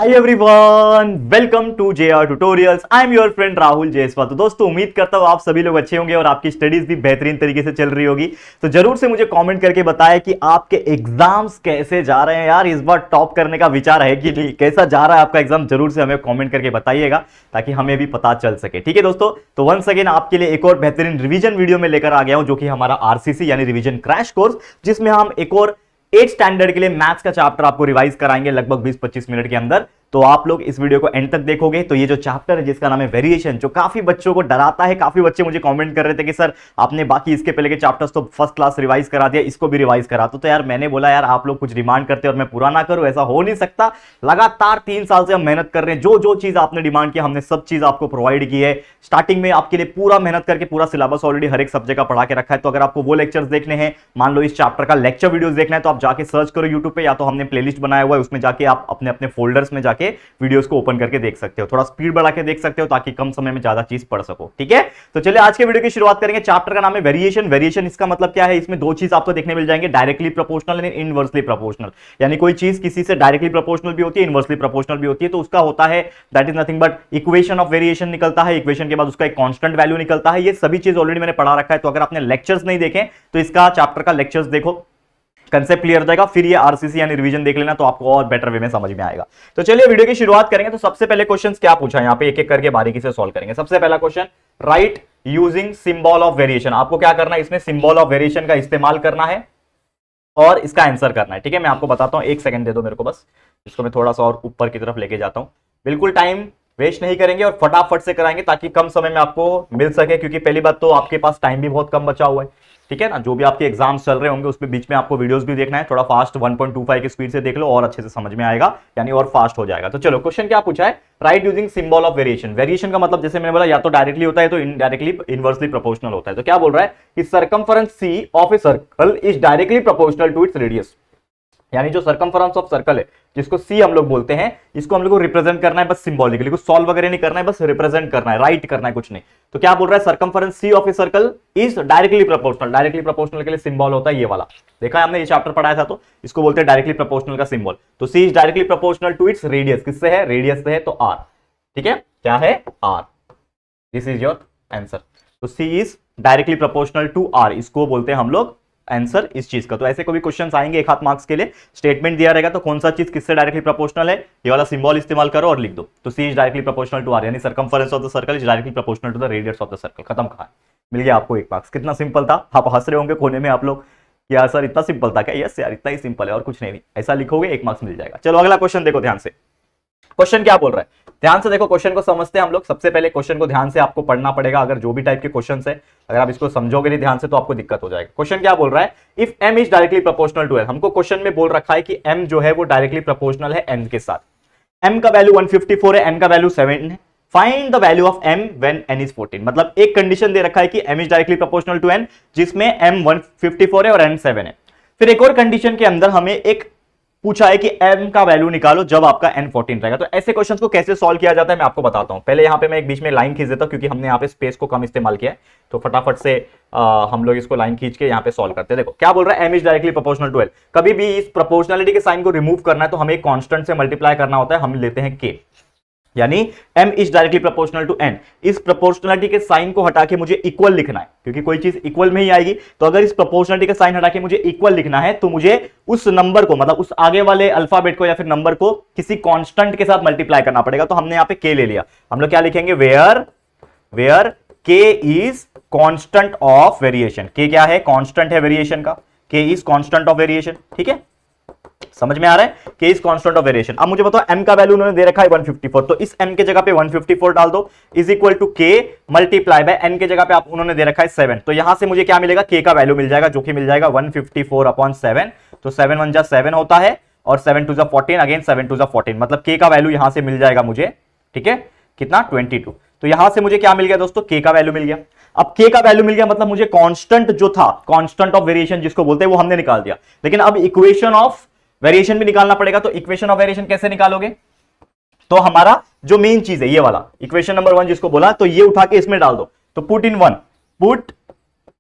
Hi everyone, welcome to JR tutorials. I am your friend Rahul Jaiswal. तो दोस्तों, उम्मीद करता हूँ आप सभी लोग अच्छे होंगे और आपकी स्टडीज भी बेहतरीन तरीके से चल रही होगी। तो जरूर से मुझे कमेंट करके बताएं कि आपके एग्जाम्स कैसे जा रहे हैं। यार, इस बार टॉप करने का विचार है कि नहीं, कैसा जा रहा है आपका एग्जाम, जरूर से हमें कमेंट करके बताइएगा ताकि हमें भी पता चल सके। ठीक है दोस्तों, तो वंस अगेन आपके लिए एक और बेहतरीन रिवीजन वीडियो में लेकर आ गया हूं, जो कि हमारा आरसीसी यानी रिवीजन क्रैश कोर्स, जिसमें हम एक और 8 स्टैंडर्ड के लिए मैथ्स का चैप्टर आपको रिवाइज कराएंगे लगभग 20-25 मिनट के अंदर। तो आप लोग इस वीडियो को एंड तक देखोगे तो ये जो चैप्टर है जिसका नाम है वेरिएशन, जो काफी बच्चों को डराता है। काफी बच्चे मुझे कमेंट कर रहे थे कि सर आपने बाकी इसके पहले के चैप्टर्स तो फर्स्ट क्लास रिवाइज करा दिया, इसको भी रिवाइज करा। तो यार मैंने बोला यार आप लोग कुछ डिमांड करते और मैं पूरा ना करूं, ऐसा हो नहीं सकता। लगातार 3 साल से हम मेहनत कर रहे हैं, जो जो चीज आपने डिमांड किया हमने सब चीज आपको प्रोवाइड की है। स्टार्टिंग में आपके लिए पूरा मेहनत करके पूरा सिलेबस ऑलरेडी हर एक सब्जेक्ट का पढ़ा के रखा है। तो अगर आपको वो लेक्चर्स देखने हैं, मान लो इस चैप्टर का लेक्चर वीडियोस देखना है, तो आप जाके सर्च करो यूट्यूब पे, या तो हमने प्लेलिस्ट बनाया हुआ है उसमें जाके आप अपने अपने फोल्डर्स में जाके वीडियोस को ओपन करके देख सकते हो। थोड़ा स्पीड बढ़ा के देख सकते हो ताकि कम समय में ज्यादा चीज पढ़ सको। ठीक है, तो चलिए आज के वीडियो की शुरुआत करेंगे। चैप्टर का नाम है वेरिएशन। वेरिएशन इसका मतलब क्या है, इसमें दो चीज आपको देखने मिल जाएंगे, directly proportional and inversely proportional. यानी कोई चीज किसी से डायरेक्टली प्रोपोर्शनल भी होती है, इनवर्सली प्रोपोर्शनल भी होती है। तो उसका होता है that is nothing but equation of variation निकलता है। इक्वेशन के बाद उसका एक कांस्टेंट वैल्यू निकलता है। ये सभी चीज ऑलरेडी मैंने पढ़ा रखा है। तो अगर आपने लेक्चर्स नहीं देखे तो इसका चैप्टर का लेक्चर्स देखो, कंसेप्ट क्लियर हो जाएगा। फिर ये आरसीसी यानी रिवीजन देख लेना, तो आपको और बेटर वे में समझ में आएगा। तो चलिए वीडियो की शुरुआत करेंगे। तो सबसे पहले क्वेश्चंस क्या पूछा है यहाँ पे, एक एक करके बारीकी से सॉल्व करेंगे। सबसे पहला question, right using symbol of variation. आपको क्या करना है, इसमें सिंबल ऑफ वेरिएशन का इस्तेमाल करना है और इसका आंसर करना है। ठीक है, मैं आपको बताता हूं, एक सेकंड दे दो मेरे को बस, इसको मैं थोड़ा सा और ऊपर की तरफ लेके जाता हूं। बिल्कुल टाइम वेस्ट नहीं करेंगे और फटाफट से कराएंगे ताकि कम समय में आपको मिल सके, क्योंकि पहली बात तो आपके पास टाइम भी बहुत कम बचा हुआ है। ठीक है ना, जो भी आपके एग्जाम्स चल रहे होंगे उसमें बीच में आपको वीडियोस भी देखना है। थोड़ा फास्ट 1.25 की स्पीड से देख लो और अच्छे से समझ में आएगा, यानी और फास्ट हो जाएगा। तो चलो, क्वेश्चन क्या पूछा है, right using symbol of variation. Variation का मतलब जैसे मैंने बोला, या तो डायरेक्टली होता है तो इनडायरेक्टली इनवर्सली प्रोपोर्शनल होता है। तो क्या बोल रहा है कि circumference C of a circle is directly proportional to its radius. यानी जो सर्कमफरेंस ऑफ सर्कल है, जिसको सी हम लोग बोलते हैं, इसको हम लोग को रिप्रेजेंट करना है बस सिंबॉलिकली, कुछ सॉल्व वगैरह नहीं करना है, बस रिप्रेजेंट करना है, राइट करना है, कुछ नहीं। तो क्या बोल रहा है, circumference C of a circle is directly proportional. Directly proportional के लिए सिंबल होता है ये वाला, देखा है हमने, ये चैप्टर पढ़ाया था, तो इसको बोलते हैं डायरेक्टली प्रोपोर्शनल का सिंबल। तो C is directly proportional to its radius. किससे है, रेडियस से है, तो आर। ठीक है, क्या है, R. This is your answer. तो C is directly proportional to R, इसको बोलते हैं हम लोग आंसर इस चीज का। तो ऐसे कोई क्वेश्चंस आएंगे एक हाथ मार्क्स के लिए, स्टेटमेंट दिया रहेगा तो कौन सा चीज किससे डायरेक्टली प्रोपोर्शनल है, ये वाला सिंबल इस्तेमाल करो और लिख दो। तो C is directly proportional to R, यानी circumference of the circle is directly proportional to the radius of the circle. खत्म, कहा, मिल गया आपको 1 मार्क्स। कितना सिंपल था, आप हंस रहे होंगे कोने में आप लोग, यार सर इतना सिंपल था क्या? यस यार, इतना ही सिंपल है और कुछ नहीं। ऐसा लिखोगे 1 मार्क्स मिल जाएगा। चलो अगला क्वेश्चन देखो ध्यान से। क्वेश्चन क्या बोल रहा है, ध्यान से देखो, क्वेश्चन को समझते हैं हम लोग। सबसे पहले क्वेश्चन को ध्यान से आपको पढ़ना पड़ेगा। अगर जो भी टाइप के क्वेश्चन है, अगर आप इसको समझोगे नहीं ध्यान से तो आपको दिक्कत हो जाएगा। क्वेश्चन क्या बोल रहा है, if m is directly proportional to n। हमको क्वेश्चन में बोल रखा है कि m जो है वो डायरेक्टली प्रोपोर्शनल है n के साथ। m का वैल्यू 154 है, n का वैल्यू 7 है। Find the value of m when n is 14। मतलब एक कंडीशन दे रखा है कि m is directly proportional to n, जिसमें m 154 है और n 7 है। फिर एक और कंडीशन के अंदर हमें एक पूछा है कि m का वैल्यू निकालो जब आपका n 14 रहेगा। तो ऐसे क्वेश्चंस को कैसे सॉल्व किया जाता है मैं आपको बताता हूं। पहले यहां पे मैं एक बीच में लाइन खींच देता हूं, क्योंकि हमने यहां पे स्पेस को कम इस्तेमाल किया है। तो फटाफट से हम लोग इसको लाइन खींच के यहां पे सॉल्व करते हैं। देखो क्या बोल रहा है, m is directly proportional to l। कभी भी इस प्रोपोर्शनलिटी के साइन को रिमूव करना है तो हमें कांस्टेंट से मल्टीप्लाई करना होता है, हम लेते हैं k। यानी m is directly proportional to n। इस प्रोपोर्शनलिटी के साइन को हटा के मुझे इक्वल लिखना है, क्योंकि कोई चीज इक्वल में ही आएगी। तो अगर इस प्रोपोर्शनलिटी का साइन हटा के मुझे इक्वल लिखना है तो मुझे उस नंबर को, मतलब उस आगे वाले अल्फाबेट को या फिर नंबर को किसी कांस्टेंट के साथ मल्टीप्लाई करना पड़ेगा। तो हमने यहां पे k ले लिया। हम लोग क्या लिखेंगे, where k is constant of variation. k क्या है, कांस्टेंट है वेरिएशन का, k is constant of variation. ठीक है, समझ में आ रहा है, k is constant of variation. अब मुझे बताओ m का वैल्यू उन्होंने दे रखा है 154, तो इस m के जगह पे 154 डाल दो, is equal to k multiply by n के जगह पे आप उन्होंने दे रखा है 7। तो यहां से मुझे क्या मिलेगा, k का वैल्यू मिल जाएगा, जो कि मिल जाएगा 154/7। तो 7 1 जा 7 होता है और 7 2 जा 14, अगेन 7 2 जा 14, मतलब k का वैल्यू यहां से मिल जाएगा मुझे। ठीक है, कितना, 22। तो यहां से मुझे क्या मिल गया दोस्तों, k का वैल्यू मिल गया। अब k का वैल्यू मिल गया मतलब मुझे कांस्टेंट जो था, कांस्टेंट ऑफ वेरिएशन जिसको बोलते हैं, वो हमने निकाल दिया। लेकिन अब इक्वेशन ऑफ वेरिएशन भी निकालना पड़ेगा। तो इक्वेशन ऑफ वेरिएशन कैसे निकालोगे, तो हमारा जो मेन चीज है ये वाला इक्वेशन नंबर 1 जिसको बोला, तो ये उठा के इसमें डाल दो। तो put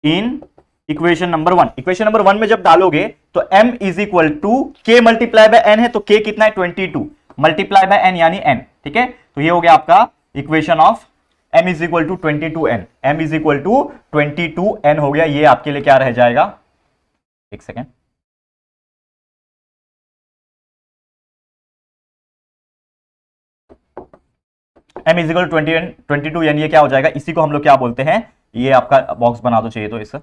in equation number 1। Equation number 1 में जब डालोगे तो m is equal to k multiply by n है, तो k कितना है, 22। मल्टीप्लाई बाय n यानी n, ठीक है। तो ये हो गया आपका equation of m is equal to 22n, m is equal to 22n हो गया। ये आपके लिए क्या रह जाएगा, एक second, m is equal to 22n, ये क्या हो जाएगा, इसी को हम लोग क्या बोलते हैं, ये आपका बॉक्स बना दो चाहिए तो इस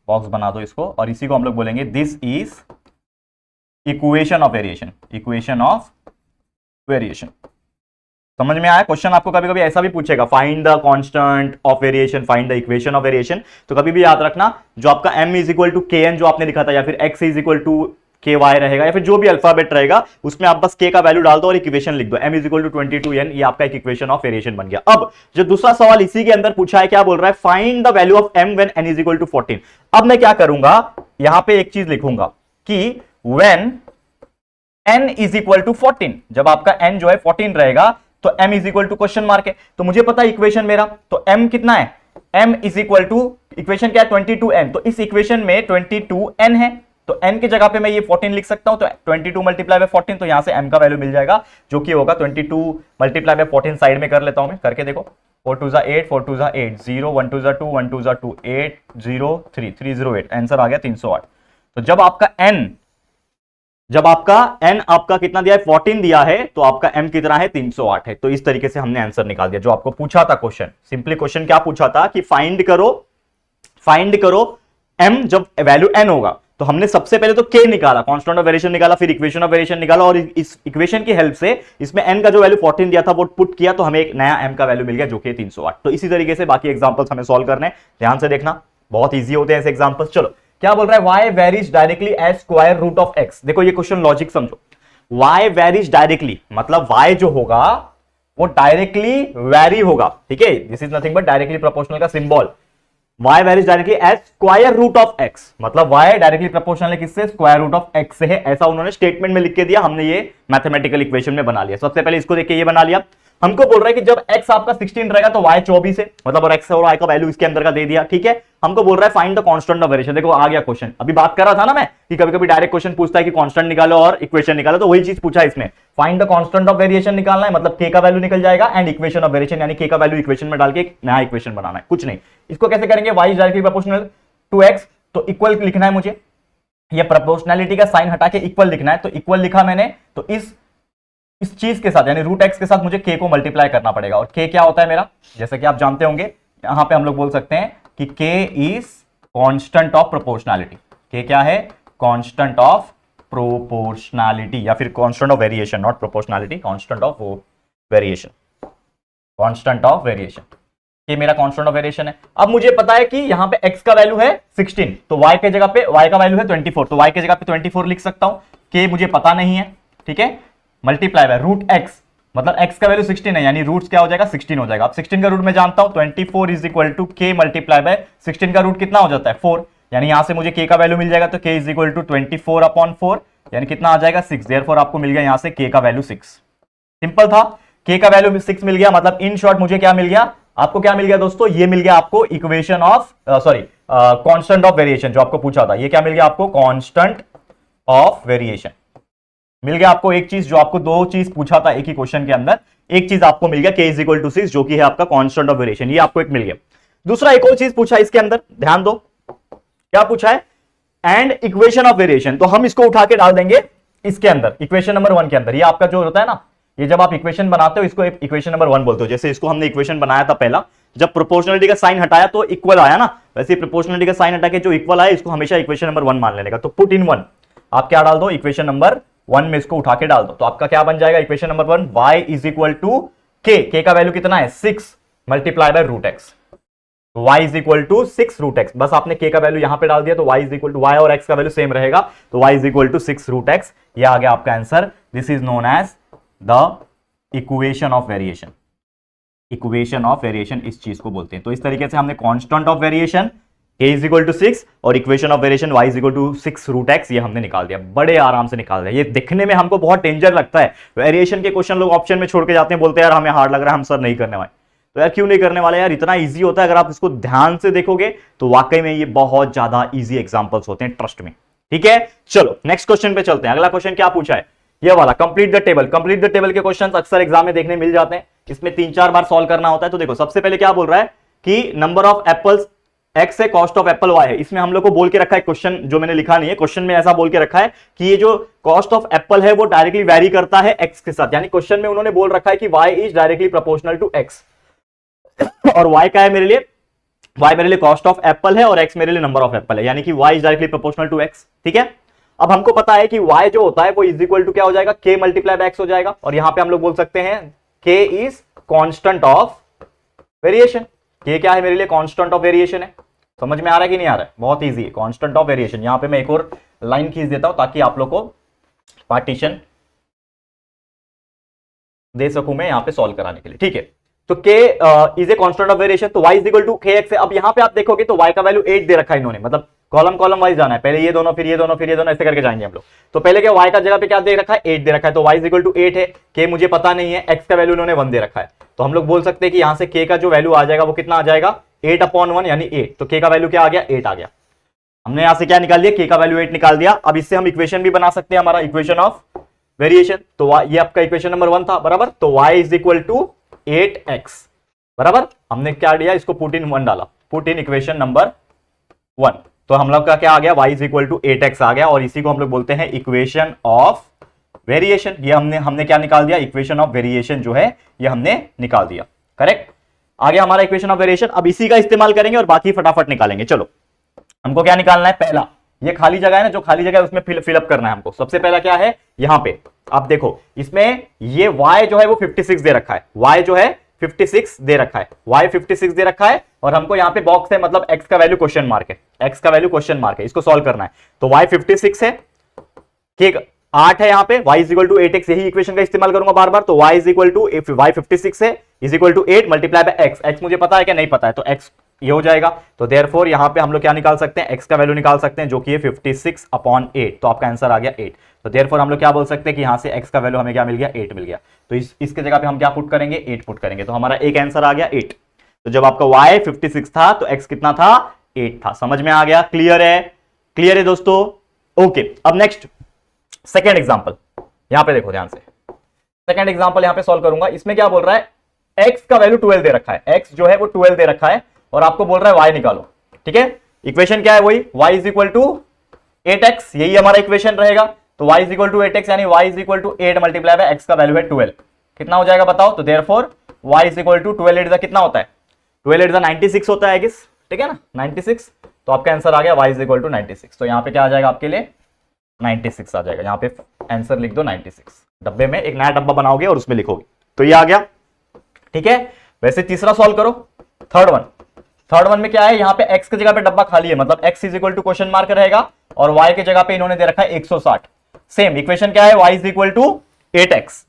बॉक्स बना दो इसको, और इसी को हम लोग बोलेंगे this is equation of variation, equation of variation. समझ में आया? क्वेश्चन आपको कभी कभी ऐसा भी पूछेगा, find the constant of variation, find the equation of variation. तो कभी भी याद रखना, जो आपका m इज इक्वल टू के एन जो आपने लिखा था, या फिर x इज इक्वल टू के वाई रहेगा, या फिर जो भी अल्फाबेट रहेगा उसमें आप बस k का वैल्यू डाल दो और इक्वेशन लिख दो, m is equal to 22n, ये आपका एक इक्वेशन ऑफ वेरिएशन बन गया। अब जो दूसरा सवाल इसी के अंदर पूछा है, क्या बोल रहा है, find the value of m when n is equal to 14। अब मैं क्या करूंगा, यहां पे एक चीज लिखूंगा कि when n is equal to 14, जब आपका n जो है 14 रहेगा तो m is equal to question mark है। तो मुझे पता है इक्वेशन मेरा, तो m कितना है, m is equal to, equation क्या है 22n, तो इस इक्वेशन में 22n है, तो n की जगह पे मैं ये 14 लिख सकता हूं, तो 22 मल्टीप्लाई बाय 14, तो यहां से m का वैल्यू मिल जाएगा जो कि होगा 22 मल्टीप्लाई बाय 14, साइड में कर लेता हूं मैं, करके देखो, 4 2 8, 4 2 8, 0 1 2 2, 1 2 2, 8 0 3 308, आंसर आ गया 308। तो जब आपका n आपका कितना दिया है, 14 दिया है, तो आपका m कितना है, 308 है। तो इस तरीके से हमने आंसर निकाल दिया जो आपको पूछा था क्वेश्चन। सिंपली क्वेश्चन क्या पूछा था कि फाइंड करो m जब वैल्यू n होगा, तो हमने सबसे पहले तो k निकाला, कांस्टेंट ऑफ वेरिएशन निकाला, फिर इक्वेशन ऑफ वेरिएशन निकाला, और इस इक्वेशन की हेल्प से इसमें n का जो वैल्यू 14 दिया था वो पुट किया, तो हमें एक नया m का वैल्यू मिल गया जो कि 308। तो इसी तरीके से बाकी एग्जांपल्स हमें सॉल्व करने, ध्यान से देखना, बहुत ईजी होते हैं ऐसे एग्जांपल्स। चलो क्या बोल रहा है, y varies directly as square root of x। देखो ये क्वेश्चन लॉजिक समझो, y वेरीज डायरेक्टली मतलब y जो होगा वो डायरेक्टली वैरी होगा, ठीक है, this is nothing but directly proportional का symbol. y varies directly as square root of x, मतलब y डायरेक्टली प्रोपोर्शनल है किससे, स्क्वायर रूट ऑफ x से है, ऐसा उन्होंने स्टेटमेंट में लिख के दिया, हमने ये मैथमेटिकल इक्वेशन में बना लिया। सबसे पहले इसको देख के ये बना लिया। हमको बोल रहा है कि जब x आपका 16 रहेगा तो y 24 है, मतलब और x और y का वैल्यू इसके अंदर का दे दिया, ठीक है। हमको बोल रहा है find the constant of variation. देखो आ गया क्वेश्चन, अभी बात कर रहा था ना मैं कि कभी कभी डायरेक्ट क्वेश्चन पूछता है कि कांस्टेंट निकालो और इक्वेशन निकालो, तो वही चीज पूछा है इसमें, find the constant of variation निकालना है, मतलब k का वैल्यू निकल जाएगा, एंड इक्वेशन ऑफ वेरिएशन यानी k का वैल्यू इक्वेशन में डाल के एक नया इक्वेशन बनाना है, कुछ नहीं। इसको कैसे करेंगे, y is directly proportional to x, तो इक्वल लिखना है मुझे, ये प्रोपोर्शनैलिटी का साइन हटा के इक्वल लिखना है, तो इक्वल लिखा मैंने, तो इस चीज के साथ यानी रूट एक्स के साथ मुझे k को मल्टीप्लाई करना पड़ेगा, और k क्या होता है मेरा, जैसे कि आप जानते होंगे, यहां पे हम लोग बोल सकते हैं कि k is constant of proportionality. k क्या है, कांस्टेंट ऑफ प्रोपोर्शनैलिटी, या फिर constant of variation, not proportionality, constant of variation, constant of variation, ये मेरा कांस्टेंट ऑफ वेरिएशन है। अब मुझे पता है कि यहां पे x का वैल्यू है 16, तो y के जगह पे y का वैल्यू है 24, तो y के जगह पे 24 लिख सकता हूं, k मुझे पता नहीं है, ठीक है, मल्टीप्लाई बाय रूट x, मतलब x का वैल्यू 16 है, यानी रूट्स क्या हो जाएगा, 16 हो जाएगा। अब 16 का रूट मैं जानता हूं, 24 is equal to k multiply by 16 का रूट कितना हो जाता है, 4, यानी यहां से मुझे k का वैल्यू मिल जाएगा, तो k is equal to 24 upon 4, यानी कितना आ जाएगा 6, देयरफॉर आपको मिल गया यहां से k का वैल्यू 6। सिंपल था, k का वैल्यू 6 मिल गया, मतलब इन शॉर्ट मुझे क्या मिल गया, आपको क्या मिल गया दोस्तों, ये मिल गया आपको equation of constant of variation जो आपको पूछा था, ये क्या मिल गया आपको, कांस्टेंट ऑफ वेरिएशन मिल गया आपको। एक चीज जो आपको दो चीज पूछा था एक ही क्वेश्चन के अंदर, एक चीज आपको मिल गया k इज इक्वल टू 6 जो कि है आपका कांस्टेंट ऑफ वेरिएशन, ये आपको एक मिल गया। दूसरा एक और चीज पूछा इसके अंदर, ध्यान दो क्या पूछा है, एंड इक्वेशन ऑफ वेरिएशन, तो हम इसको उठा के डाल देंगे इसके अंदर, इक्वेशन नंबर 1 के अंदर। ये आपका जो होता है ना, ये जब आप इक्वेशन बनाते हो इसको इक्वेशन नंबर 1 बोलते हो। जैसे इसको हमने इक्वेशन बनाया था पहला, जब प्रोपोर्शनलिटी का साइन हटाया तो इक्वल आया ना, वैसे प्रोपोर्शनलिटी का साइन हटा के जो इक्वल आया इसको हमेशा इक्वेशन नंबर 1 मान लेने का। तो पुट इन 1, आप क्या डाल दो, इक्वेशन नंबर 1 में इसको उठा के डाल दो, तो आपका क्या बन जाएगा, equation number 1, y is equal to k का वैल्यू कितना है 6 multiply by root x, y is equal to 6 root x, बस आपने k का वैल्यू यहां पे डाल दिया, तो y is equal to, y और x का वैल्यू सेम रहेगा, तो y is equal to 6 root x, ये आ गया आपका answer. This is known as the equation of variation, equation of variation इस चीज को बोलते हैं। तो इस तरीके से हमने constant of variation k is equal to 6 और equation of variation y is equal to 6 root x, ये हमने निकाल दिया, बड़े आराम से निकाल दिया। ये दिखने में हमको बहुत डेंजर लगता है, वेरिएशन के क्वेश्चन लोग ऑप्शन में छोड़ के जाते हैं, बोलते हैं यार हमें हार्ड लग रहा है, हम सर नहीं करने वाले। तो यार क्यों नहीं करने वाले यार, इतना इजी होता है, अगर आप इसको ध्यान से देखोगे तो वाकई में ये बहुत ज्यादा इजी एग्जांपल्स होते हैं, ट्रस्ट में। ठीक है, चलो नेक्स्ट क्वेश्चन पे चलते हैं। अगला क्वेश्चन क्या पूछा है, ये वाला, complete the table. Complete the table के क्वेश्चंस अक्सर एग्जाम में देखने मिल जाते हैं, इसमें 3-4 बार सॉल्व करना होता है। तो देखो सबसे पहले क्या बोल रहा है कि नंबर ऑफ एप्पल्स एक्स है, कॉस्ट ऑफ एप्पल वाई है। इसमें हम लोग को बोल के रखा है, क्वेश्चन जो मैंने लिखा नहीं है, क्वेश्चन में ऐसा बोल के रखा है कि ये जो कॉस्ट ऑफ एप्पल है वो डायरेक्टली वैरी करता है एक्स के साथ, यानी क्वेश्चन में उन्होंने बोल रखा है कि y is directly proportional to x. और वाई क्या है मेरे लिए, वाई मेरे लिए कॉस्ट ऑफ एप्पल है और एक्स मेरे लिए नंबर ऑफ एप्पल है, यानी कि y is directly proportional to x. ठीक है, अब हमको पता है कि y जो होता है वो इज इक्वल टू क्या हो जाएगा, k मल्टीप्लाई बाय x हो जाएगा। और यहां पे हम लोग बोल सकते हैं k is constant of variation. k क्या है मेरे लिए, कांस्टेंट ऑफ वेरिएशन है। समझ में आ रहा है कि नहीं आ रहा है, बहुत इजी है, कांस्टेंट ऑफ वेरिएशन। यहां पे मैं एक और लाइन खींच देता हूं ताकि आप लोग को दे सकूं मैं यहां पे सॉल्व कराने के लिए। ठीक है, तो k is a constant of variation, तो y is equal to kx है। अब यहां पे आप देखोगे तो y का वैल्यू 8 दे रखा है इन्होंने, मतलब कॉलम कॉलम वाइज जाना है, पहले ये दोनों फिर ये दोनों फिर ये दोनों, ऐसे करके जाएंगे हम लोग। तो पहले क्या y का जगह पे क्या दे रखा है, 8 दे रखा है, तो y इज इक्वल टू 8 है। k मुझे पता नहीं है, x का वैल्यू इन्होंने 1 दे रखा है, तो हम लोग बोल सकते हैं कि यहां से k का जो वैल्यू आ जाएगा वो कितना आ जाएगा, 8/1 यानी 8। तो k का वैल्यू क्या आ गया, 8 आ गया। हमने यहां से क्या निकाल दिया, k का वैल्यू 8 निकाल दिया। अब इससे हम इक्वेशन भी बना सकते हैं, हमारा इक्वेशन ऑफ वेरिएशन। तो ये आपका इक्वेशन नंबर 1 था, बराबर। तो y is equal to 8x, बराबर। हमने क्या दिया, इसको पुट इन 1 डाला, पुट इन इक्वेशन नंबर 1। तो हम लोग का क्या आ गया, y is equal to 8x आ गया, और इसी को हम लोग बोलते हैं इक्वेशन ऑफ वेरिएशन। ये हमने क्या निकाल दिया, इक्वेशन ऑफ वेरिएशन जो है ये हमने निकाल दिया, करेक्ट। आ गया हमारा इक्वेशन ऑफ वेरिएशन। अब इसी का इस्तेमाल करेंगे और बाकी फटाफट निकालेंगे। चलो हमको क्या निकालना है, पहला ये खाली जगह है ना, जो खाली जगह है उसमें फिलअप करना है हमको। सबसे पहला क्या है, यहां पे आप देखो, इसमें ये y जो है वो 56 दे रखा है, y जो है 56 दे रखा है, y 56 दे रखा है, और हमको यहाँ पे बॉक्स है, मतलब x का वैल्यू क्वेश्चन मार्क है, x का वैल्यू क्वेश्चन मार्क है, इसको सॉल्व करना है। तो y 56 है, ठीक, 8 है यहाँ पे, y is equal to 8x, यही इक्वेशन का इस्तेमाल करूंगा बार बार। तो y is equal to, y 56 है, is equal to 8 multiply by x। x मुझे पता है क्या, नहीं पता है, तो x ये हो जाएगा। तो देयरफॉर यहां पे हम लोग क्या निकाल सकते हैं, x का वैल्यू निकाल सकते हैं, जो कि है 56/8। तो आपका आंसर आ गया 8। तो देयरफॉर हम लोग क्या बोल सकते हैं कि यहां से x का वैल्यू हमें क्या मिल गया, 8 मिल गया। तो इसके जगह पे हम क्या पुट करेंगे, 8 पुट करेंगे। तो हमारा एक आंसर आ गया 8। तो जब आपका y 56 था तो x कितना था, 8 था। समझ में आ गया, क्लियर है, क्लियर है दोस्तों। ओके, अब नेक्स्ट सेकेंड एग्जाम्पल, यहां पे देखो ध्यान से, सेकेंड एग्जाम्पल यहां पे सॉल्व करूंगा। इसमें क्या बोल रहा है, x का वैल्यू 12 दे रखा है, x जो है वो 12 दे रखा है, और आपको बोल रहा है y निकालो। ठीक है, इक्वेशन क्या है, वही y is equal to 8x, यही हमारा इक्वेशन रहेगा। तो y is equal to 8x, यानी y is equal to 8 multiply by x का वैल्यू है 12। कितना हो जाएगा बताओ। तो therefore y is equal to 12 8 कितना होता है, 12 8 96 होता है गेस, ठीक है ना, 96। तो आपका आंसर आ गया y इज इक्वल टू 96। तो यहाँ पे क्या आ जाएगा आपके लिए, 96 आ जाएगा। यहाँ पे आंसर लिख दो 96, डब्बे में एक नया डब्बा बनाओगे और उसमें लिखोगे, तो ये आ गया। ठीक है, वैसे तीसरा सॉल्व करो, थर्ड वन में क्या है, यहाँ पे x की जगह पे डब्बा खाली है, मतलब x is equal to question mark रहेगा, और y की जगह पे इन्होंने दे रखा है 160। सेम इक्वेशन क्या है, y is equal to 8x,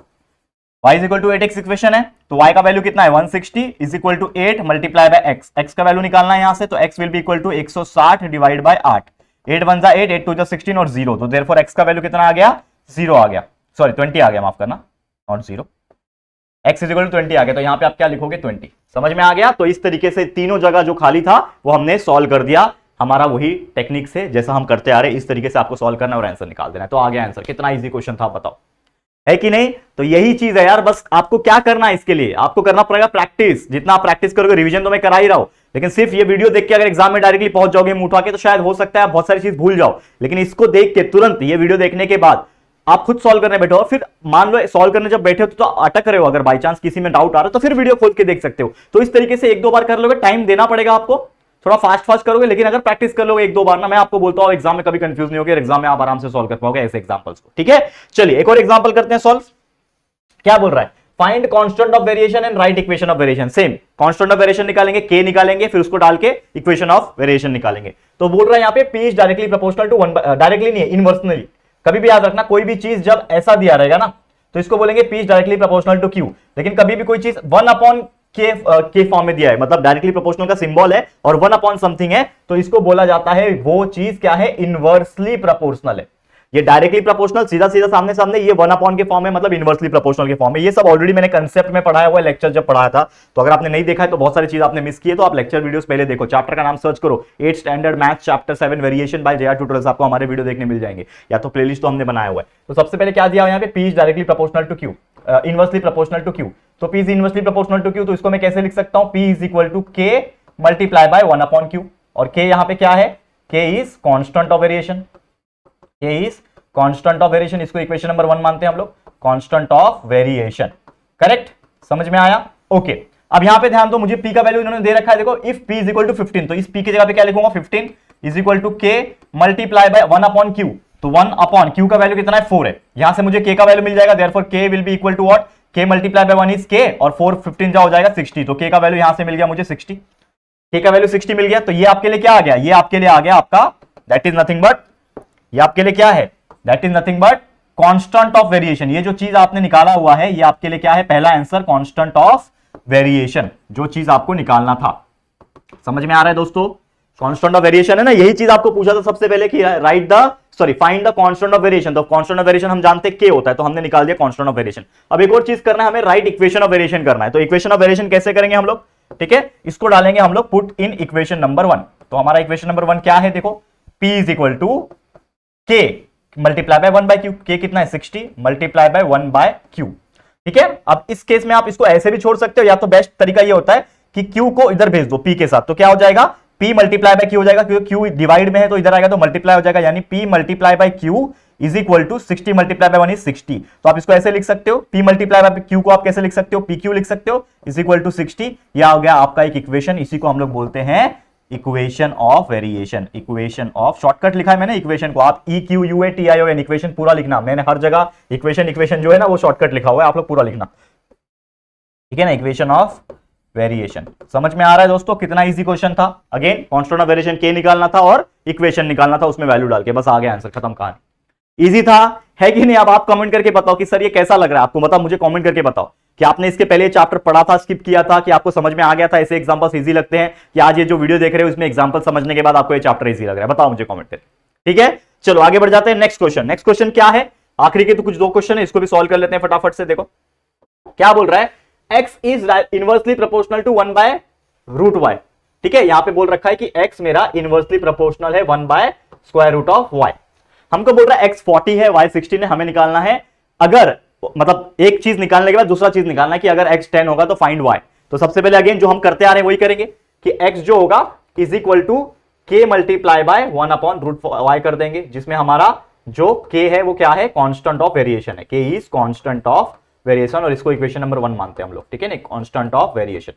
y is equal to 8x equation है। तो y का वैल्यू कितना है, 160 is equal to 8 multiply by x। x का वैल्यू निकालना है यहां से, तो x will be equal to 160 divide by 8। 8 1 जा 8, 8 2 जा 16 और 0। तो देयरफॉर x का वैल्यू कितना आ गया, 0 आ गया, सॉरी 20 आ गया, माफ करना, not 0। x is equal to 20 आ गया। तो यहां पे आप क्या लिखोगे, 20। समझ में आ गया। तो इस तरीके से तीनों जगह जो खाली था वो हमने सॉल्व कर दिया, हमारा वही टेक्निक से जैसा हम करते आ रहे हैं, इस तरीके से आपको सॉल्व करना और आंसर निकाल देना है। तो आ गया आंसर। कितना इजी क्वेश्चन था बताओ, है कि नहीं। तो यही चीज है यार, बस आपको क्या करना है, इसके लिए आपको करना पड़ेगा प्रैक्टिस। जितना आप प्रैक्टिस करोगे, रिवीजन तो मैं करा ही रहा हूं, लेकिन सिर्फ ये वीडियो देख के अगर एग्जाम में डायरेक्टली पहुंच जाओगे मुंह उठा के, तो शायद हो सकता है आप बहुत सारी चीज भूल जाओ। लेकिन इसको देख के तुरंत, ये वीडियो देखने के बाद आप खुद सॉल्व करने बैठो, और फिर मान लो सॉल्व करने जब बैठे हो तो अटक रहे हो, अगर बाई चांस किसी में डाउट आ रहा है तो फिर वीडियो खोल के देख सकते हो। तो इस तरीके से 1-2 बार कर लोगे, टाइम देना पड़ेगा आपको, थोड़ा फास्ट करोगे, लेकिन अगर प्रैक्टिस कर लोगे 1-2 बार ना, मैं आपको बोलता हूं एग्जाम में कभी कंफ्यूज नहीं होगे, एग्जाम में आप आराम से सॉल्व कर पाओगे ऐसे एग्जांपल्स को। ठीक है, चलिए एक और एग्जांपल करते हैं सॉल्व। क्या बोल रहा है, find constant of variation and right equation of variation. Same constant of variation निकालेंगे, k निकालेंगे, फिर उसको डाल के इक्वेशन ऑफ वेरिएशन निकालेंगे। तो बोल रहा है यहाँ पे p is directly proportional to 1, directly नहीं है, इनवर्सली। कभी भी याद रखना, कोई भी चीज जब ऐसा दिया रहेगा ना, तो इसको बोलेंगे p is directly proportional to q। लेकिन कभी भी कोई चीज 1/k फॉर्म में दिया है, मतलब डायरेक्टली प्रोपोर्शनल का सिंबल है और 1 अपॉन समथिंग है, तो इसको बोला जाता है वो चीज क्या है, इनवर्सली प्रोपोर्शनल है। ये डायरेक्टली प्रोपोर्शनल, सीधा सीधा सामने सामने, ये 1 अपॉन के फॉर्म में, मतलब इनवर्सली प्रोपोर्शनल के फॉर्म में। ये सब ऑलरेडी मैंने कंसेप्ट में पढ़ाया हुआ है, लेक्चर जब पढ़ाया था। तो अगर आपने नहीं देखा है तो बहुत सारी चीज आपने मिस की है, तो आप लेक्चर वीडियोस पहले देखो। चैप्टर का नाम सर्च करो 8th standard maths chapter 7 variation by JR tutorials, आपको हमारे वीडियो देखने मिल जाएंगे, या तो प्लेलिस्ट तो हमने बनाया हुआ है। तो सबसे पहले क्या दिया हुआ है यहाँ पे, P is directly proportional to Q, inversely proportional to Q। तो P is inversely proportional to Q, तो इसको मैं कैसे लिख सकता हूं, P is equal to K multiply by 1 upon Q। और K यहाँ पे क्या है, K is constant of variation, K is constant of variation, इसको इक्वेशन नंबर 1 मानते हैं हम लोग, कांस्टेंट ऑफ वेरिएशन। करेक्ट, समझ में आया? ओके, अब यहां पे ध्यान दो, मुझे P का वैल्यू इन्होंने दे रखा है, देखो if P is equal to 15, तो इस P की जगह पे क्या लिखूंगा, 15 is equal to K multiply by 1 upon Q। तो 1 अपॉन Q का वैल्यू कितना है, 4 है, यहां से मुझे K का वैल्यू मिल जाएगा, therefore K will be equal to what, K multiply by 1 is K, और 4 15 जा हो जाएगा 60, तो K का वैल्यू यहां से मिल गया मुझे 60, K का वैल्यू 60 मिल गया। तो ये आपके लिए क्या आ गया, ये आपके लिए आ गया आपका, दैट इज नथिंग बट, ये आपके लिए क्या है, that is nothing but constant of variation. ये जो चीज आपने निकाला हुआ है, ये आपके लिए क्या है, पहला आंसर कांस्टेंट ऑफ वेरिएशन, जो चीज आपको निकालना था। समझ में आ रहा है दोस्तों, कांस्टेंट ऑफ वेरिएशन है ना, यही चीज आपको पूछा था सबसे पहले कि right the find the constant of variation. तो कांस्टेंट ऑफ वेरिएशन हम जानते हैं K होता है, तो हमने निकाल दिया कांस्टेंट ऑफ वेरिएशन। अब एक और चीज करना है हमें, राइट इक्वेशन ऑफ वेरिएशन करना है। तो इक्वेशन ऑफ वेरिएशन कैसे करेंगे हम लोग, ठीक है, इसको डालेंगे हम लोग पुट इन इक्वेशन नंबर 1। तो हमारा इक्वेशन नंबर 1 क्या है, देखो P is equal to K multiply by 1 by Q। K कितना है, 60 मल्टीप्लाई बाय 1 बाय Q। ठीक है, अब इस केस में आप इसको ऐसे भी छोड़ सकते हो, या तो बेस्ट तरीका ये होता है कि Q को इधर भेज दो P के साथ, तो क्या हो जाएगा, P मल्टीप्लाई बाय Q हो जाएगा, क्योंकि Q डिवाइड में है तो इधर आएगा तो मल्टीप्लाई हो जाएगा, यानी P multiply by Q is equal to 60 multiply by 1 is 60। तो आप इसको ऐसे लिख सकते हो, P मल्टीप्लाई बाय Q को आप कैसे लिख सकते हो, PQ लिख सकते हो इज इक्वल टू 60। यह हो गया आपका एक इक्वेशन, इसी को हम लोग बोलते हैं equation of variation. Equation of, shortcut लिखा है मैंने इक्वेशन को, आप EQUATION इक्वेशन पूरा लिखना, मैंने हर जगह इक्वेशन जो है ना वो शॉर्टकट लिखा हुआ है, आप लोग पूरा लिखना, ठीक है ना, इक्वेशन ऑफ वेरिएशन। समझ में आ रहा है दोस्तों, कितना इजी क्वेश्चन था। Again constant of variation K निकालना था और इक्वेशन निकालना था, उसमें वैल्यू डाल के बस आ गया आंसर, खत्म कहानी। इजी था, है कि नहीं? अब आप कमेंट करके बताओ कि सर ये कैसा लग रहा है आपको, मतलब मुझे कमेंट करके बताओ कि आपने इसके पहले चैप्टर पढ़ा था, स्किप किया था, कि आपको समझ में आ गया था, ऐसे एग्जांपल्स इजी लगते हैं, कि आज ये जो वीडियो देख रहे हो इसमें एग्जांपल समझने के बाद आपको ये चैप्टर इजी लग रहा है, बताओ मुझे कमेंट करके। ठीक है, चलो आगे बढ़ जाते हैं। नेक्स्ट क्वेश्चन, नेक्स्ट क्वेश्चन क्या है, आखिरी के तो कुछ 2 क्वेश्चन है, इसको भी सॉल्व कर लेते हैं फटाफट से। देखो क्या बोल रहा है, x is inversely proportional to 1 by root y। ठीक है, यहां पे बोल रखा है कि x मेरा इनवर्सली प्रोपोर्शनल है 1 by square root of y। हमको बोल रहा है x 40 है, y 16 है, हमें निकालना है, अगर मतलब एक चीज निकालने के बाद दूसरा चीज निकालना है कि अगर x 10 होगा तो फाइंड y। तो सबसे पहले अगेन जो हम करते आ रहे हैं वही करेंगे कि x जो होगा is equal to k multiply by 1 upon root y कर देंगे, जिसमें हमारा जो k है वो क्या है, कांस्टेंट ऑफ वेरिएशन है, k is constant of variation, और इसको इक्वेशन नंबर 1 मानते हैं हम लोग, ठीक है ना, कांस्टेंट ऑफ वेरिएशन।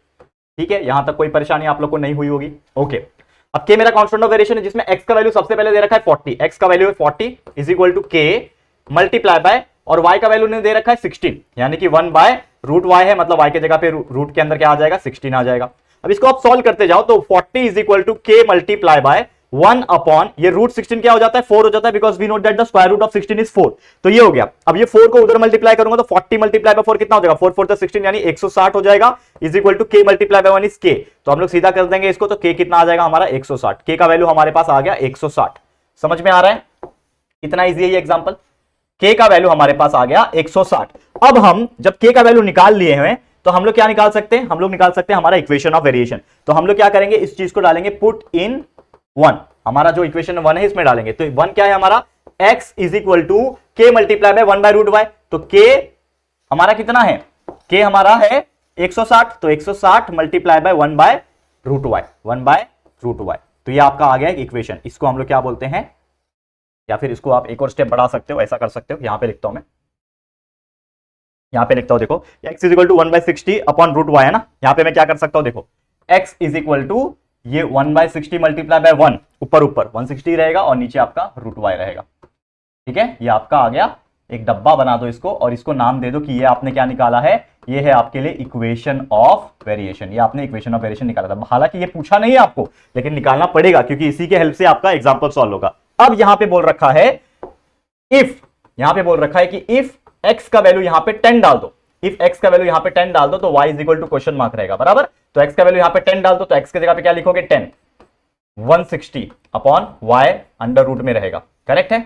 ठीक है, यहां तक कोई परेशानी आप लोग को नहीं हुई होगी। ओके, अब k मेरा कांस्टेंट ऑफ वेरिएशन है, जिसमें x का वैल्यू सबसे पहले दे रखा है 40, x का वैल्यू है 40 is equal to k multiply by, और y का वैल्यू ने दे रखा है 16, यानी कि 1 बाय रूट y है, मतलब y के जगह पे रूट के अंदर क्या आ जाएगा, 16 आ जाएगा। अब इसको आप सॉल्व करते जाओ, तो 40 is equal to k multiply by 1 upon, ये रूट 16 क्या हो जाता है, 4 हो जाता है, because we note that the square root of 16 is 4। तो ये हो गया। अब ये 4 को उधर मल्टीप्लाई करूंगा तो 40 मल्टीप्लाई बाय 4 कितना हो जाएगा, 4 4 16, यानी 160 हो जाएगा, is equal to k multiply by 1 is k। तो हम लोग सीधा कर देंगे इसको, तो k कितना आ जाएगा हमारा 160, k का वैल्यू हमारे पास आ गया 160। समझ में आ रहा है, कितना ईजी है ये एग्जांपल, k का वैल्यू हमारे पास आ गया 160। अब हम जब k का वैल्यू निकाल लिए हैं तो हम लोग क्या निकाल सकते हैं, हम लोग निकाल सकते हैं हमारा इक्वेशन ऑफ वेरिएशन। तो हम लोग क्या करेंगे, इस चीज को डालेंगे पुट इन 1, हमारा जो इक्वेशन 1 है इसमें डालेंगे। तो 1 क्या है हमारा, x is equal to k multiply by 1 by root y। तो k हमारा कितना है, k हमारा है 160, तो 160 multiply by 1 by root y, 1 by root y। तो ये आपका आ गया इक्वेशन, इसको हम लोग क्या बोलते हैं, या फिर इसको आप एक और स्टेप बढ़ा सकते हो, ऐसा कर सकते हो, यहां पे लिखता हूं मैं, यहां पे लिखता हूं, देखो x is equal to 1 by 60 upon root y है ना, यहां पे मैं क्या कर सकता हूं, देखो x इज इक्वल टू ये 1 बाय 60 मल्टीप्लाई बाय 1, ऊपर 160 रहेगा और नीचे आपका रूट y रहेगा। ठीक है, ये आपका आ गया, एक डब्बा बना दो इसको, और इसको नाम दे दो कि ये आपने क्या निकाला है, ये है आपके लिए इक्वेशन ऑफ वेरिएशन। ये आपने इक्वेशन ऑफ वेरिएशन निकाला था, हालांकि ये पूछा नहीं है आपको, लेकिन निकालना पड़ेगा क्योंकि इसी के हेल्प से आपका एग्जाम्पल सॉल्व होगा। अब यहां पे बोल रखा है इफ, यहां पे बोल रखा है कि इफ x का वैल्यू यहां पे 10 डाल दो, इफ x का वैल्यू यहां पे 10 डाल दो तो y is equal to question mark रहेगा, बराबर। तो x का वैल्यू यहां पे 10 डाल दो, तो x की जगह पे क्या लिखोगे, 10 160 अपॉन y अंडर रूट में रहेगा, करेक्ट है।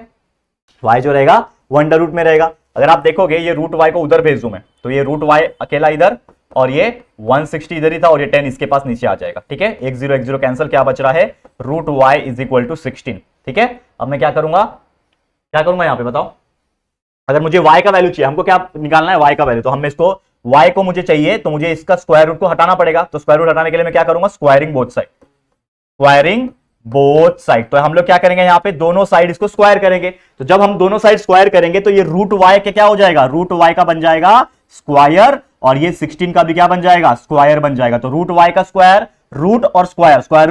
y जो रहेगा वो अंडर रूट में रहेगा। अगर आप देखोगे ये रूट y को उधर भेज दूं मैं, तो ये रूट y अकेला इधर और ये 160 इधर ही था और ये 10 इसके पास नीचे आ जाएगा। ठीक है, एक जीरो कैंसिल, क्या बच रहा है, root y is equal to 16। ठीक है, अब मैं क्या करूंगा यहां पे बताओ, अगर मुझे y का वैल्यू चाहिए, हमको क्या निकालना है, y का वैल्यू, तो हम इसको y को मुझे चाहिए तो मुझे इसका स्क्वायर रूट को हटाना पड़ेगा। तो स्क्वायर रूट हटाने के लिए मैं क्या करूंगा, स्क्वायरिंग बोथ साइड। तो हम लोग क्या करेंगे, यहां पे दोनों साइड इसको स्क्वायर करेंगे। तो जब हम दोनों साइड स्क्वायर करेंगे तो ये रूट y के क्या हो जाएगा, रूट y का बन जाएगा स्क्वायर, और ये 16 का भी क्या बन जाएगा, स्क्वायर बन जाएगा। तो रूट y का स्क्वायर, रूट और स्क्वायर, स्क्वायर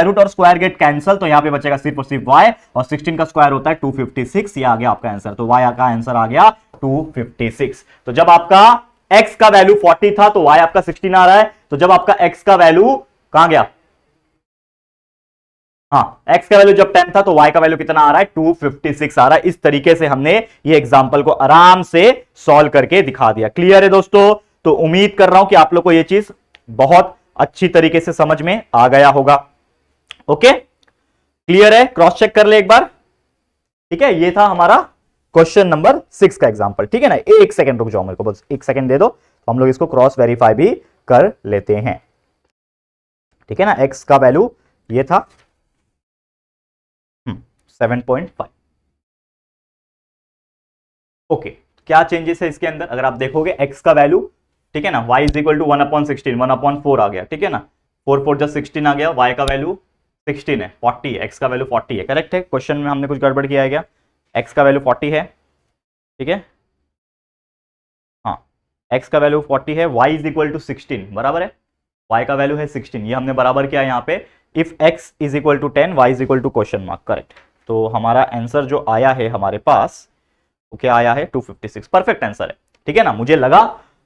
रूट और स्क्वायर गेट कैंसल, तो यहां पे बचेगा सिर्फ और सिर्फ y, और 16 का स्क्वायर होता है 256। ये आ गया आपका आंसर। तो y का आंसर आ गया 256। तो जब आपका x का वैल्यू 40 था तो y आपका 16 आ रहा है। तो जब आपका x का वैल्यू कहां गया, हाँ, x का वैल्यू जब 10 था तो y का वैल्यू कितना आ रहा है, 256 आ रहा है। इस तरीके से हमने ये एग्जांपल को आराम से सॉल्व करके दिखा दिया। क्लियर है दोस्तों? तो उम्मीद कर रहा हूं कि आप लोग को ये चीज बहुत अच्छी तरीके से समझ में आ गया होगा। ओके, क्लियर है? क्रॉस चेक कर ले एक बार। ठीक है, ये था हमारा क्वेश्चन नंबर 6 का एग्जांपल। ठीक है ना, एक सेकंड रुक जाओ, मेरे को बस एक सेकंड दे दो, तो हम लोग इसको क्रॉस वेरीफाई भी कर लेते हैं। ठीक है ना, x का वैल्यू ये था 7.5। ओके, क्या चेंजेस है इसके अंदर, अगर आप देखोगे x का वैल्यू, ठीक है ना, y इज इक्वल टू 1/16, 1/4 आ गया। ठीक है ना, 4 4 जब 16 आ गया, y का वैल्यू 16 है, 40 है, x का वैल्यू 40 है। करेक्ट है, क्वेश्चन में हमने कुछ गड़बड़ किया है क्या, x का वैल्यू 40 है। ठीक है, हाँ, x का वैल्यू 40 है, y इज इक्वल टू 16, बराबर है, y का वैल्यू है 16, ये हमने बराबर किया यहाँ पे। If x is equal to 10, y is equal to question mark. Correct, तो हमारा आंसर जो आया है हमारे पास वो क्या आया है, 256। परफेक्ट आंसर है। ठीक है ना, मुझे लगा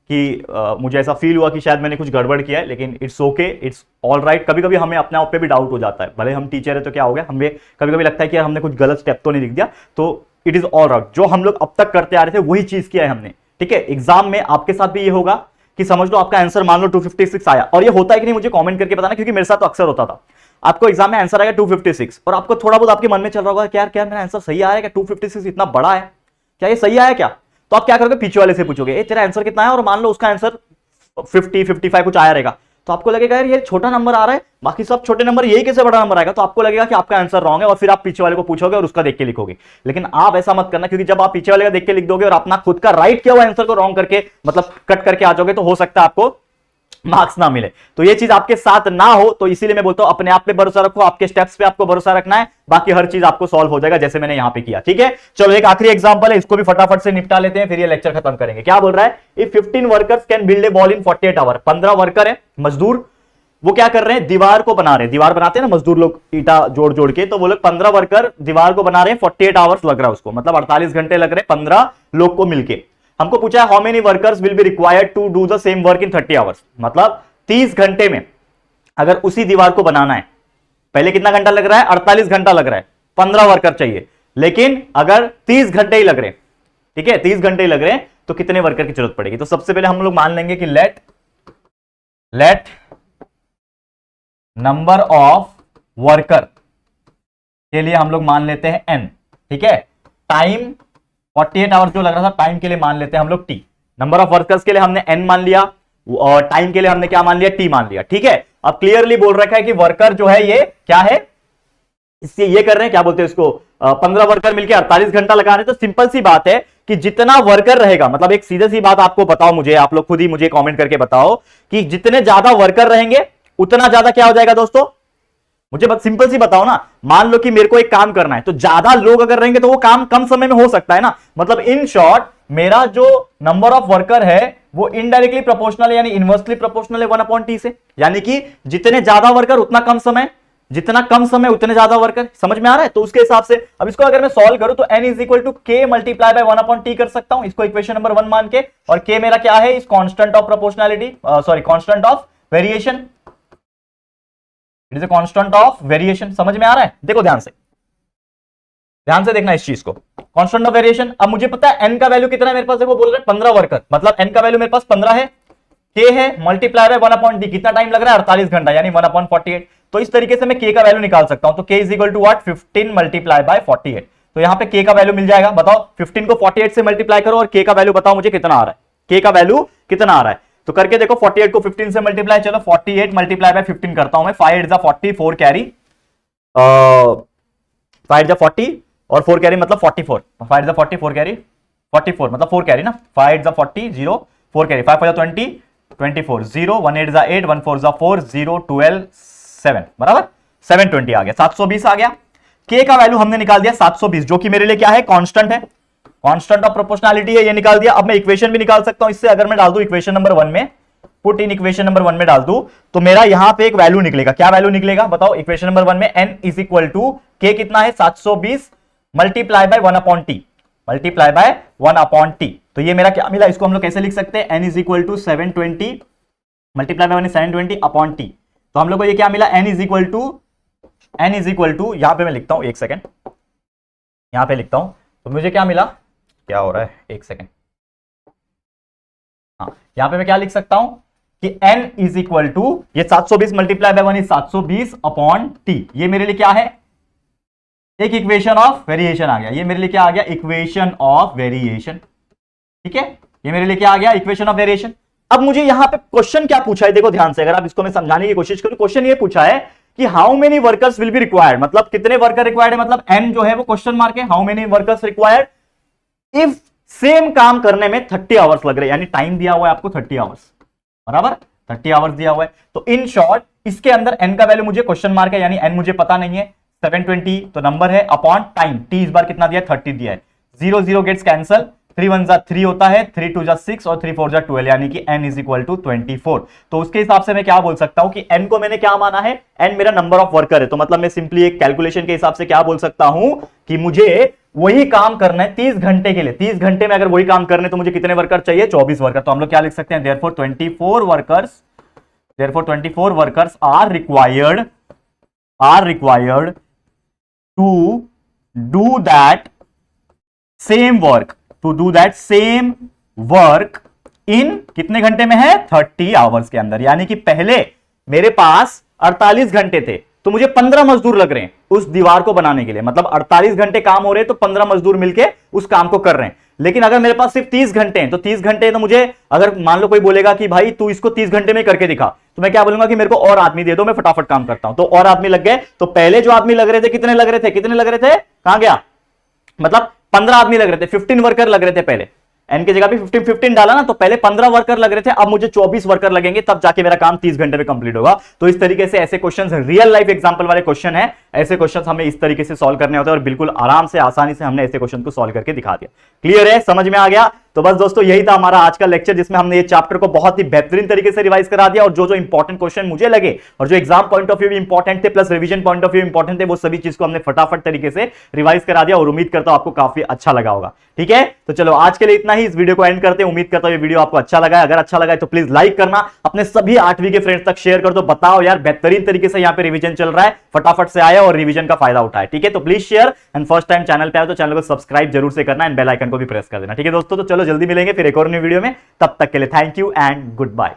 कि मुझे ऐसा फील हुआ कि शायद मैंने कुछ गड़बड़ किया है, लेकिन it's okay, it's all right. कभी कभी हमें अपने आप पे भी डाउट हो जाता है, भले हम टीचर है तो क्या हो गया, हमें कभी कभी लगता है कि यार हमने कुछ गलत स्टेप तो नहीं लिख दिया। तो इट इज ऑल राइट, जो हम लोग अब तक करते आ रहे थे वही चीज किया है हमने। ठीक है, एग्जाम में आपके साथ भी ये होगा कि समझ लो आपका आंसर मान लो 256 आया, और ये होता है कि नहीं मुझे कमेंट करके बताना, क्योंकि मेरे साथ तो अक्सर होता था। आपको एग्जाम में आंसर आएगा 256 और आपको थोड़ा बहुत आपके मन में चल रहा होगा कि यार क्या मेरा आंसर सही आ रहा है क्या, 256 इतना बड़ा है क्या, ये सही आया क्या? तो आप क्या करोगे, पीछे वाले से पूछोगे ए तेरा आंसर कितना है, और मान लो उसका आंसर 50 55 कुछ आया रहेगा, तो आपको लगेगा यार ये छोटा नंबर आ रहा है, बाकी सब छोटे नंबर, यही कैसे बड़ा नंबर आएगा? तो आपको लगेगा कि आपका आंसर रॉन्ग है, और फिर आप पीछे वाले को पूछोगे और उसका देख के लिखोगे। लेकिन आप ऐसा मत करना, क्योंकि जब आप पीछे वाले का देख के लिख दोगे और अपना खुद का राइट किया हुआ आंसर को रॉन्ग करके मतलब कट करके आ जाओगे, तो हो सकता है आपको मार्क्स ना मिले। तो ये चीज आपके साथ ना हो, तो इसीलिए मैं बोलता हूं अपने आप पे भरोसा रखो, आपके स्टेप्स पे आपको भरोसा रखना है, बाकी हर चीज आपको सॉल्व हो जाएगा जैसे मैंने यहां पे किया। ठीक है, चलो एक आखिरी एग्जांपल है, इसको भी फटाफट से निपटा लेते हैं, फिर ये लेक्चर खत्म करेंगे। क्या बोल रहा है, if 15 workers can build a wall in 48 hour, 15 worker है मजदूर, वो क्या कर रहे हैं, दीवार को बना रहे हैं। दीवार बनाते हैं ना मजदूर लोग, ईटा जोड़ जोड़ के, तो वो लोग 15 वर्कर दीवार को बना रहे हैं, 48 आवर्स लग रहा है उसको, मतलब 48 घंटे लग रहे हैं 15 लोग को मिलके। हमको पूछा है how many workers will be required to do the same work in 30 hours, मतलब 30 घंटे में अगर उसी दीवार को बनाना है, पहले कितना घंटा लग रहा है, 48 घंटा लग रहा है, 15 वर्कर चाहिए, लेकिन अगर 30 घंटे ही लग रहे हैं, ठीक है 30 घंटे ही लग रहे हैं, तो कितने वर्कर की जरूरत पड़ेगी? तो सबसे पहले हम लोग मान लेंगे कि लेट नंबर ऑफ वर्कर के लिए हम लोग मान लेते हैं n। ठीक है, टाइम 48 आवर्स जो लग रहा था, टाइम के लिए मान लेते हैं हम लोग t। नंबर ऑफ वर्कर्स के लिए हमने n मान लिया, और टाइम के लिए हमने क्या मान लिया, t मान लिया। ठीक है, अब क्लियरली बोल रखा है कि वर्कर जो है ये क्या है, इससे ये कर रहे हैं, क्या बोलते हैं इसको, 15 वर्कर मिलकर 48 घंटा लगा रहे हैं। तो सिंपल सी बात है कि जितना वर्कर रहेगा, मतलब एक सीधी सी बात आपको बताओ, मुझे आप लोग खुद ही मुझे कमेंट करके बताओ कि जितने ज्यादा वर्कर रहेंगे उतना ज्यादा क्या हो जाएगा दोस्तों, मुझे बस सिंपल सी बताओ ना। मान लो कि मेरे को एक काम करना है, तो ज्यादा लोग अगर रहेंगे तो वो काम कम समय में हो सकता है ना। मतलब इन शॉर्ट मेरा जो नंबर ऑफ वर्कर है वो इनडायरेक्टली प्रोपोर्शनल है, यानी इनवर्सली प्रोपोर्शनल है 1/t से, यानी कि जितने ज्यादा वर्कर उतना कम समय, जितना कम समय उतने ज्यादा वर्कर। समझ में आ रहा है? तो उसके हिसाब से अब इसको अगर मैं सॉल्व करूं तो n is equal to k multiply by 1/t कर सकता हूं, इसको इक्वेशन नंबर 1 मान के, और k मेरा क्या है, इस constant of proportionality, sorry constant of variation, it is a constant of variation. समझ में आ रहा है? देखो ध्यान से देखना इस चीज को, कांस्टेंट ऑफ वेरिएशन। अब मुझे पता है n का वैल्यू कितना है मेरे पास, देखो बोल रहे हैं 15 वर्कर, मतलब n का वैल्यू मेरे पास 15 है, k है मल्टीप्लाई है 1/t, कितना टाइम लग रहा है, 48 घंटा, यानी 1/48। तो इस तरीके से मैं k का वैल्यू निकाल सकता हूं। तो k is equal to what, 15 multiply by 48। तो यहां पे k का वैल्यू मिल जाएगा। बताओ 15 को 48 से मल्टीप्लाई करो और k का वैल्यू बताओ मुझे कितना आ रहा है, k का वैल्यू कितना आ रहा है। तो करके देखो 48 को 15 से मल्टीप्लाई, चलो 48 मल्टीप्लाई बाय 15 करता हूं मैं, 5 8 40 4 कैरी 5 40 और 4 कैरी मतलब 44, 5 40 4 कैरी 44 मतलब 4 कैरी ना, 5 40 0 4 कैरी, 5 20 24 0 1 8 8 1 4 4 0 12 7 बराबर 720 आ गया, 720 आ गया। k का वैल्यू हमने निकाल दिया 720, जो कि मेरे लिए क्या है, कांस्टेंट है, कांस्टेंट ऑफ प्रोपोर्शनैलिटी है, ये निकाल दिया। अब मैं इक्वेशन भी निकाल सकता हूं इससे, अगर मैं डाल दूं इक्वेशन नंबर 1 में, पुट इन इक्वेशन नंबर 1 में डाल दूं तो मेरा यहां पे एक वैल्यू निकलेगा। क्या वैल्यू निकलेगा बताओ, इक्वेशन नंबर 1 में n is equal to k कितना है 720 multiply by 1 upon t, multiply by 1 upon t. तो ये मेरा क्या मिला, इसको हम लोग कैसे लिख सकते हैं, n is equal to 720 multiply by 720 upon t. तो हम लोग को ये क्या मिला, n इज इक्वल टू यहां पे मैं लिखता हूं, एक सेकेंड यहां पे लिखता हूं, तो मुझे क्या मिला, क्या हो रहा है, एक सेकेंड, हाँ यहां पे मैं क्या लिख सकता हूं कि n इज इक्वल टू ये 720 multiply by 1 is 720 upon T. ये मेरे लिए क्या है, एक इक्वेशन ऑफ वेरिएशन आ गया, ये मेरे लिए क्या आ गया, इक्वेशन ऑफ वेरिएशन, ठीक है, ये मेरे लिए क्या आ गया, इक्वेशन ऑफ वेरिएशन। अब मुझे यहां पे क्वेश्चन क्या पूछा है, देखो ध्यान से, अगर आप इसको मैं समझाने की कोशिश करूं, क्वेश्चन ये पूछा है कि how many workers will be required, मतलब कितने वर्कर रिक्वायर्ड है, मतलब n जो है वो क्वेश्चन मार्क है, how many workers required if same काम करने में 30 आवर्स लग रहे हैं, यानी टाइम दिया हुआ है आपको 30 आवर्स, बराबर 30 आवर्स दिया हुआ है। तो इन शॉर्ट इसके अंदर n का वैल्यू मुझे क्वेश्चन मार्क है, यानी n मुझे पता नहीं है, 720 तो नंबर है अपॉन टाइम, t इस बार कितना दिया है 30 दिया है, 0 0 गेट्स कैंसल, 3 1 3 होता है, 3 2 6 और 3 4 12, यानी कि n इज इक्वल टू 24। तो उसके हिसाब से मैं क्या बोल सकता हूं कि n को मैंने क्या माना है, n मेरा नंबर ऑफ वर्कर है, तो मतलब मैं सिंपली एक कैलकुलेशन के हिसाब से क्या बोल सकता हूं कि मुझे वही काम करना है 30 घंटे के लिए, 30 घंटे में अगर वही काम करने तो मुझे कितने वर्कर चाहिए, 24 वर्कर। तो हम लोग क्या लिख सकते हैं, therefore 24 workers are required to do that same work in कितने घंटे में है, 30 आवर्स के अंदर। यानी कि पहले मेरे पास 48 घंटे थे तो मुझे 15 मजदूर लग रहे हैं उस दीवार को बनाने के लिए, मतलब 48 घंटे काम हो रहे हैं तो 15 मजदूर मिलके उस काम को कर रहे हैं। लेकिन अगर मेरे पास सिर्फ 30 घंटे हैं तो 30 घंटे तो मुझे, अगर मान लो कोई बोलेगा कि भाई तू इसको 30 घंटे में करके दिखा, तो मैं क्या बोलूंगा कि मेरे को और आदमी दे दो, मैं फटाफट काम करता हूं। तो और आदमी लग गए, तो पहले जो आदमी लग रहे थे कितने लग रहे थे, कहां गया, मतलब 15 आदमी लग रहे थे, 15 वर्कर लग रहे थे पहले, n की जगह पे 15 डाला ना, तो पहले 15 वर्कर लग रहे थे, अब मुझे 24 वर्कर लगेंगे, तब जाके मेरा काम 30 घंटे में कंप्लीट होगा। तो इस तरीके से ऐसे क्वेश्चंस, रियल लाइफ एग्जांपल वाले क्वेश्चन है, ऐसे क्वेश्चंस हमें इस तरीके से सॉल्व करने होते हैं और बिल्कुल आराम से, आसानी से हमने ऐसे क्वेश्चन को सॉल्व करके दिखा दिया। क्लियर है, समझ में आ गया? तो बस दोस्तों यही था हमारा आज का लेक्चर, जिसमें हमने ये चैप्टर को बहुत ही बेहतरीन तरीके से रिवाइज करा दिया, और जो इंपॉर्टेंट क्वेश्चन मुझे लगे और जो एग्जाम पॉइंट ऑफ व्यू भी इंपॉर्टेंट थे plus revision point of view important थे, वो सभी चीज को हमने फटाफट तरीके से रिवाइज करा दिया, और उम्मीद करता हूं आपको काफी अच्छा लगा होगा। ठीक है, तो चलो आज के लिए इतना ही, इस वीडियो को एंड करते हैं। उम्मीद करता हूं ये वीडियो आपको अच्छा लगा है, अगर अच्छा लगा है तो प्लीज लाइक करना, अपने सभी 8वीं के फ्रेंड्स तक शेयर कर दो, बताओ यार बेहतरीन तरीके से यहाँ पे रिवीजन चल रहा है, फटाफट से आया और रिवीजन का फायदा उठाए। ठीक है, तो please share, and first time channel पे आए तो चैनल को सब्सक्राइब जरूर से करना, एंड बेल आइकन को भी प्रेस कर देना। ठीक है दोस्तों, तो चलो जल्दी मिलेंगे फिर एक और नई वीडियो में, तब तक के लिए thank you and good bye.